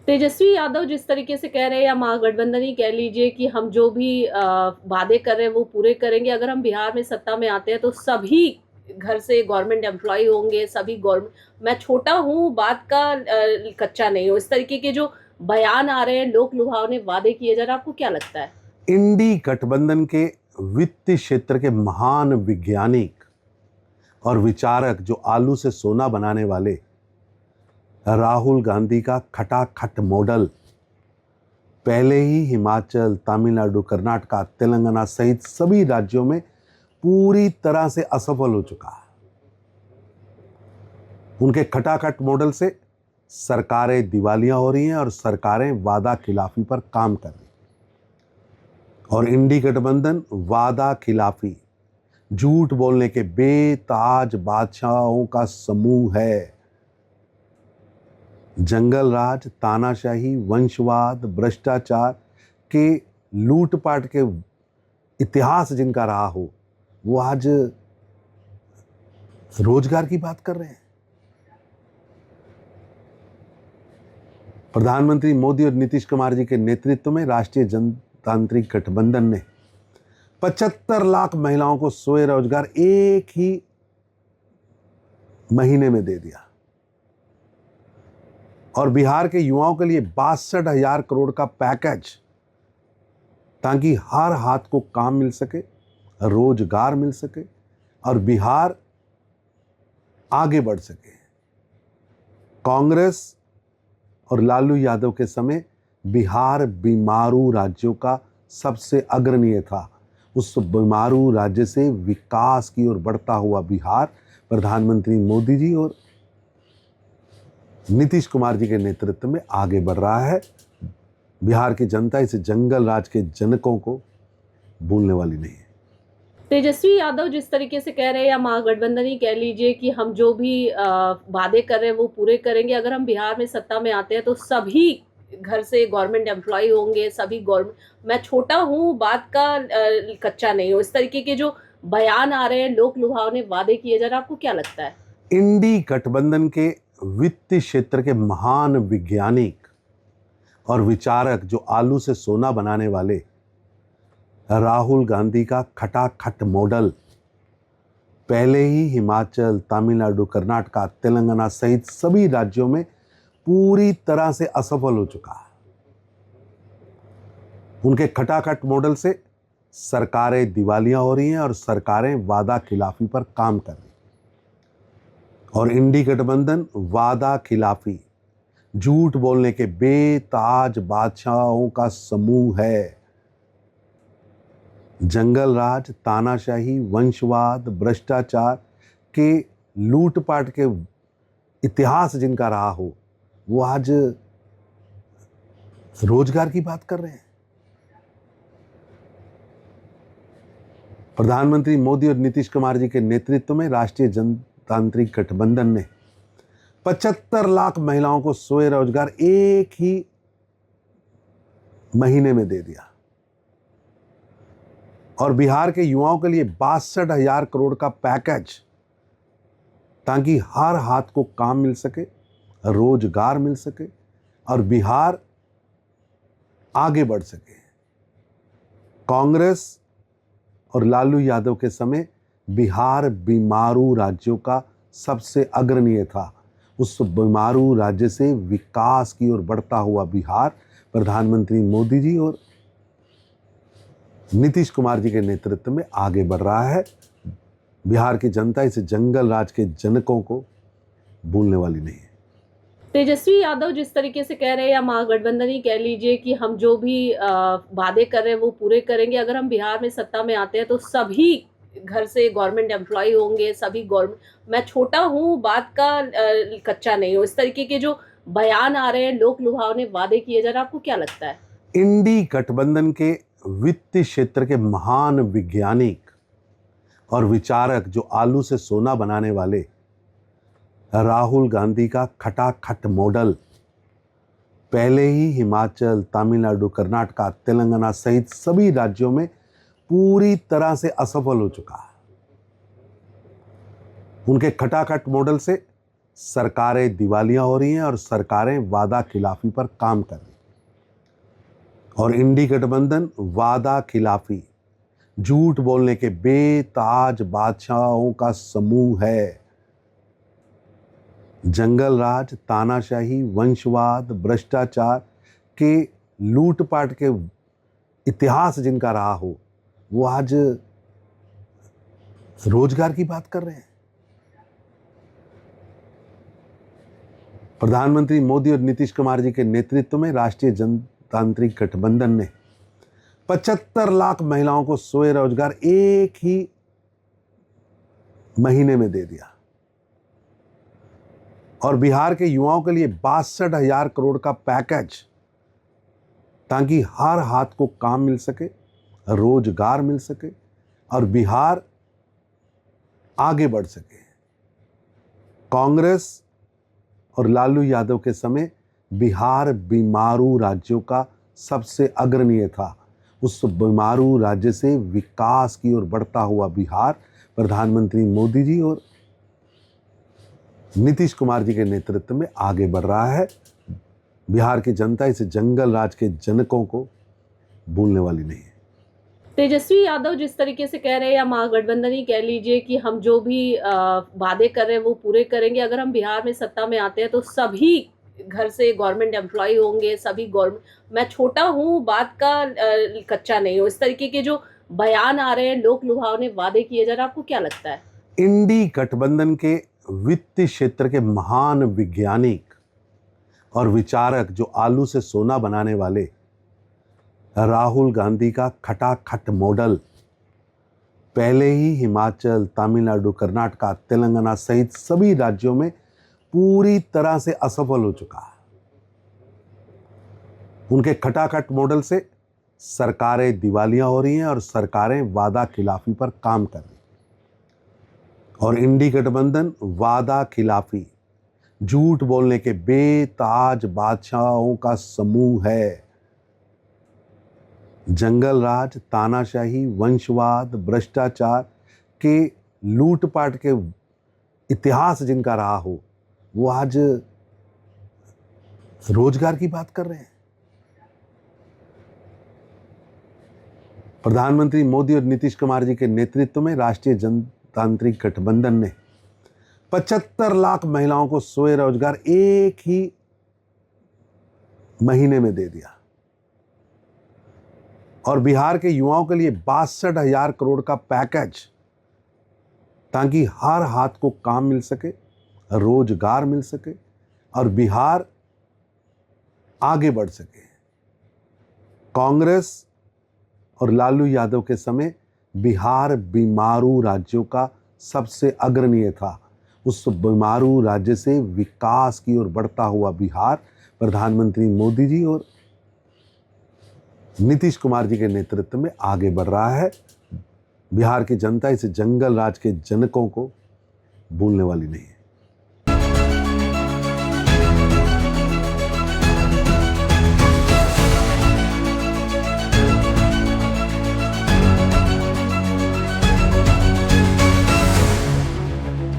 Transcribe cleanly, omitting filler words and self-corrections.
तेजस्वी यादव जिस तरीके से कह रहे हैं या महागठबंधन ही कह लीजिए कि हम जो भी वादे कर रहे हैं वो पूरे करेंगे। अगर हम बिहार में सत्ता में आते हैं तो सभी घर से गवर्नमेंट एम्प्लॉय होंगे, सभी गवर्नमेंट। मैं छोटा हूँ, बात का कच्चा नहीं हूँ। इस तरीके के जो बयान आ रहे हैं, लोक लुभावने वादे किए जा रहे हैं, आपको क्या लगता है? इंडी गठबंधन के वित्त क्षेत्र के महान वैज्ञानिक और विचारक जो आलू से सोना बनाने वाले राहुल गांधी का खटाखट मॉडल पहले ही हिमाचल, तमिलनाडु, कर्नाटक, तेलंगाना सहित सभी राज्यों में पूरी तरह से असफल हो चुका है। उनके खटाखट मॉडल से सरकारें दिवालिया हो रही हैं और सरकारें वादा खिलाफी पर काम कर रही हैं। और इंडी गठबंधन वादा खिलाफी, झूठ बोलने के बेताज बादशाहों का समूह है। जंगल राज, तानाशाही, वंशवाद, भ्रष्टाचार के लूटपाट के इतिहास जिनका रहा हो, वो आज रोजगार की बात कर रहे हैं। प्रधानमंत्री मोदी और नीतीश कुमार जी के नेतृत्व में राष्ट्रीय जनतांत्रिक गठबंधन ने 75 लाख महिलाओं को स्वयं रोजगार एक ही महीने में दे दिया और बिहार के युवाओं के लिए 62,000 करोड़ का पैकेज, ताकि हर हाथ को काम मिल सके, रोजगार मिल सके और बिहार आगे बढ़ सके। कांग्रेस और लालू यादव के समय बिहार बीमारू राज्यों का सबसे अग्रणीय था। उस बीमारू राज्य से विकास की ओर बढ़ता हुआ बिहार प्रधानमंत्री मोदी जी और नीतीश कुमार जी के नेतृत्व में आगे बढ़ रहा है। बिहार की जनता इस जंगल राज के जनकों को भूलने वाली नहीं है। तेजस्वी यादव जिस तरीके से कह रहे हैं या महागठबंधन ही कह लीजिए कि हम जो भी वादे कर रहे हैं वो पूरे करेंगे। अगर हम बिहार में सत्ता में आते हैं तो सभी घर से गवर्नमेंट एम्प्लॉय होंगे, सभी गवर्नमेंट। मैं छोटा हूँ, बात का कच्चा नहीं हूँ। इस तरीके के जो बयान आ रहे हैं, लोक लुभावने वादे किए जा रहे हैं, आपको क्या लगता है? इंडी गठबंधन के वित्त क्षेत्र के महान वैज्ञानिक और विचारक जो आलू से सोना बनाने वाले राहुल गांधी का खटाखट मॉडल पहले ही हिमाचल, तमिलनाडु, कर्नाटक, तेलंगाना सहित सभी राज्यों में पूरी तरह से असफल हो चुका है। उनके खटाखट मॉडल से सरकारें दिवालिया हो रही हैं और सरकारें वादा खिलाफी पर काम कर रही हैं। और इंडी गठबंधन वादा खिलाफी, झूठ बोलने के बेताज बादशाहों का समूह है। जंगल राज, तानाशाही, वंशवाद, भ्रष्टाचार के लूटपाट के इतिहास जिनका रहा हो, वो आज रोजगार की बात कर रहे हैं। प्रधानमंत्री मोदी और नीतीश कुमार जी के नेतृत्व में राष्ट्रीय जनतांत्रिक गठबंधन ने 75 लाख महिलाओं को स्वयं रोजगार एक ही महीने में दे दिया और बिहार के युवाओं के लिए 62,000 करोड़ का पैकेज, ताकि हर हाथ को काम मिल सके, रोजगार मिल सके और बिहार आगे बढ़ सके। कांग्रेस और लालू यादव के समय बिहार बीमारू राज्यों का सबसे अग्रणीय था। उस बीमारू राज्य से विकास की ओर बढ़ता हुआ बिहार प्रधानमंत्री मोदी जी और नीतीश कुमार जी के नेतृत्व में आगे बढ़ रहा है। बिहार की जनता इस जंगल राज के जनकों को भूलने वाली नहीं है। तेजस्वी यादव जिस तरीके से कह रहे हैं या महागठबंधन ही कह लीजिए कि हम जो भी वादे कर रहे हैं वो पूरे करेंगे। अगर हम बिहार में सत्ता में आते हैं तो सभी घर से गवर्नमेंट एम्प्लॉय होंगे, सभी गवर्नमेंट। मैं छोटा हूँ, बात का कच्चा नहीं हूँ। इस तरीके के जो बयान आ रहे हैं, लोक लुभावने वादे किए जा रहे हैं, आपको क्या लगता है? इंडी गठबंधन के वित्त क्षेत्र के महान वैज्ञानिक और विचारक जो आलू से सोना बनाने वाले राहुल गांधी का खटाखट मॉडल पहले ही हिमाचल, तमिलनाडु, कर्नाटक, तेलंगाना सहित सभी राज्यों में पूरी तरह से असफल हो चुका है। उनके खटाखट मॉडल से सरकारें दिवालिया हो रही हैं और सरकारें वादा खिलाफी पर काम कर रही हैं। और इंडी गठबंधन वादा खिलाफी, झूठ बोलने के बेताज बादशाहों का समूह है। जंगल राज, तानाशाही, वंशवाद, भ्रष्टाचार के लूटपाट के इतिहास जिनका रहा हो, वो आज रोजगार की बात कर रहे हैं। प्रधानमंत्री मोदी और नीतीश कुमार जी के नेतृत्व में राष्ट्रीय जनतांत्रिक गठबंधन ने 75 लाख महिलाओं को स्वयं रोजगार एक ही महीने में दे दिया और बिहार के युवाओं के लिए 62,000 करोड़ का पैकेज, ताकि हर हाथ को काम मिल सके, रोजगार मिल सके और बिहार आगे बढ़ सके। कांग्रेस और लालू यादव के समय बिहार बीमारू राज्यों का सबसे अग्रणीय था। उस बीमारू राज्य से विकास की ओर बढ़ता हुआ बिहार प्रधानमंत्री मोदी जी और नीतीश कुमार जी के नेतृत्व में आगे बढ़ रहा है। बिहार की जनता इस जंगल राज के जनकों को भूलने वाली नहीं है। तेजस्वी यादव जिस तरीके से कह रहे हैं, या महागठबंधन ही कह लीजिए, कि हम जो भी वादे कर रहे हैं वो पूरे करेंगे, अगर हम बिहार में सत्ता में आते हैं तो सभी घर से गवर्नमेंट एम्प्लॉय होंगे, सभी गवर्नमेंट। मैं छोटा हूँ, बात का कच्चा नहीं हूँ। इस तरीके के जो बयान आ रहे हैं, लोक लुभावने वादे किए जा रहे हैं, आपको क्या लगता है? इंडी गठबंधन के वित्तीय क्षेत्र के महान वैज्ञानिक और विचारक, जो आलू से सोना बनाने वाले राहुल गांधी का खटाखट मॉडल पहले ही हिमाचल, तमिलनाडु, कर्नाटक, तेलंगाना सहित सभी राज्यों में पूरी तरह से असफल हो चुका है। उनके खटाखट मॉडल से सरकारें दिवालिया हो रही हैं और सरकारें वादा खिलाफी पर काम कर रही हैं। और इंडी गठबंधन वादा खिलाफी, झूठ बोलने के बेताज बादशाहों का समूह है। जंगल राज, तानाशाही, वंशवाद, भ्रष्टाचार के लूटपाट के इतिहास जिनका रहा हो, वो आज रोजगार की बात कर रहे हैं। प्रधानमंत्री मोदी और नीतीश कुमार जी के नेतृत्व में राष्ट्रीय जनतांत्रिक गठबंधन ने 75 लाख महिलाओं को स्वयं रोजगार एक ही महीने में दे दिया और बिहार के युवाओं के लिए 62,000 करोड़ का पैकेज, ताकि हर हाथ को काम मिल सके, रोजगार मिल सके और बिहार आगे बढ़ सके। कांग्रेस और लालू यादव के समय बिहार बीमारू राज्यों का सबसे अग्रणीय था। उस बीमारू राज्य से विकास की ओर बढ़ता हुआ बिहार प्रधानमंत्री मोदी जी और नीतीश कुमार जी के नेतृत्व में आगे बढ़ रहा है। बिहार की जनता इस जंगल राज के जनकों को भूलने वाली नहीं है।